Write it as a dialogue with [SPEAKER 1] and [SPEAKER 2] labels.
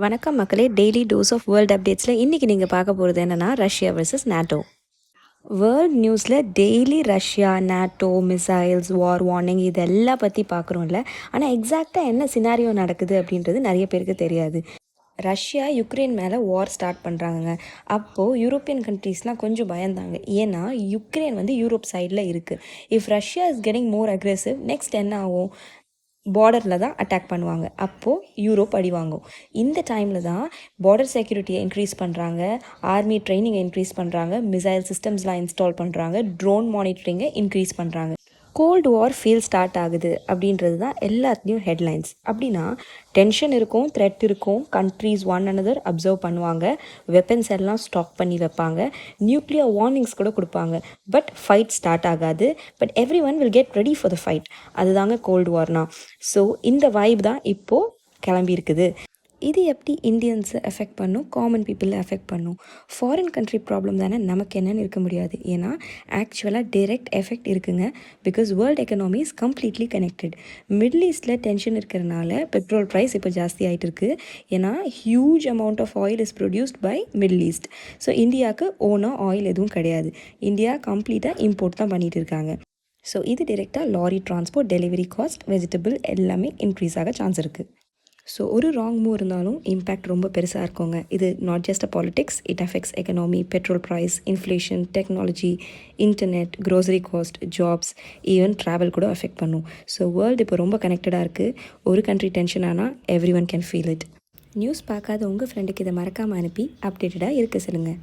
[SPEAKER 1] வணக்கம் மக்களே, daily dose of world அப்டேட்ஸில் இன்றைக்கி நீங்கள் பார்க்க போகிறது என்னென்னா ரஷ்யா வர்சஸ் நேட்டோ. வேர்ல்ட் நியூஸில் டெய்லி ரஷ்யா, நேட்டோ, மிசைல்ஸ், வார் வார்னிங் இதெல்லாம் பற்றி பார்க்குறோம்ல. ஆனால் எக்ஸாக்டாக என்ன சினாரியோ நடக்குது அப்படின்றது நிறைய பேருக்கு தெரியாது. ரஷ்யா யுக்ரைன் மேலே வார் ஸ்டார்ட் பண்ணுறாங்க. அப்போது யூரோப்பியன் கண்ட்ரீஸ்லாம் கொஞ்சம் பயந்தாங்க. ஏன்னா யுக்ரைன் யூரோப் சைடில் இருக்குது. If Russia is getting more aggressive, next என்ன ஆகும்? பார்டரில் தான் அட்டாக் பண்ணுவாங்க. அப்போது யூரோப் அடி வாங்கும். இந்த டைமில் தான் பார்டர் செக்யூரிட்டியை இன்க்ரீஸ் பண்ணுறாங்க, ஆர்மி ட்ரைனிங்கை இன்க்ரீஸ் பண்ணுறாங்க, மிசைல் சிஸ்டம்ஸ்லாம் இன்ஸ்டால் பண்ணுறாங்க, ட்ரோன் மானிட்டரிங்கை இன்க்ரீஸ் பண்ணுறாங்க. கோல்டு வார் ஃபீல் ஸ்டார்ட் ஆகுது அப்படின்றது தான் எல்லாத்துலேயும் ஹெட்லைன்ஸ். அப்படின்னா டென்ஷன் இருக்கும், த்ரெட் இருக்கும், கண்ட்ரீஸ் ஒன் அனதர் அப்சர்வ் பண்ணுவாங்க, வெப்பன்ஸ் எல்லாம் ஸ்டாக் பண்ணி வைப்பாங்க, நியூக்ளியர் வார்னிங்ஸ் கூட கொடுப்பாங்க. பட் ஃபைட் ஸ்டார்ட் ஆகாது. But everyone will get ready for the fight. அதுதாங்க கோல்டு வார்னா. ஸோ இந்த வைப் தான் இப்போது கிளம்பியிருக்குது. இது எப்படி இந்தியன்ஸை எஃபெக்ட் பண்ணும், காமன் பீப்புளை எஃபெக்ட் பண்ணும்? ஃபாரின் கண்ட்ரி ப்ராப்ளம் தானே, நமக்கு என்னென்னு இருக்க முடியாது. ஏன்னா ஆக்சுவலாக டைரெக்ட் எஃபெக்ட் இருக்குங்க. Because world economy is completely connected. Middle ஈஸ்ட்டில் tension இருக்கிறனால பெட்ரோல் ப்ரைஸ் இப்போ ஜாஸ்தி ஆகிட்டு இருக்குது. ஏன்னா huge amount of oil is produced by Middle East. So இந்தியாவுக்கு ஓனாக ஆயில் எதுவும் கிடையாது. இந்தியா கம்ப்ளீட்டாக இம்போர்ட் தான் பண்ணிகிட்டு இருக்காங்க. ஸோ இது டைரெக்டாக lorry transport, delivery cost, vegetable எல்லாமே இன்க்ரீஸ் ஆக சான்ஸ் இருக்குது. ஸோ ஒரு ராங் மூவ் இருந்தாலும் இம்பேக்ட் ரொம்ப பெருசாக இருக்குங்க. இது not just a politics, it affects economy, petrol price, inflation, technology, internet, grocery cost, jobs, even travel கூட அஃபெக்ட் பண்ணும். ஸோ வேர்ல்டு இப்போ ரொம்ப கனெக்டடாக இருக்குது. ஒரு கண்ட்ரி டென்ஷன் ஆனால் every one can feel it. News பார்க்காத உங்கள் ஃப்ரெண்டுக்கு இதை மறக்காமல் அனுப்பி அப்டேட்டடாக இருக்க சொல்லுங்கள்.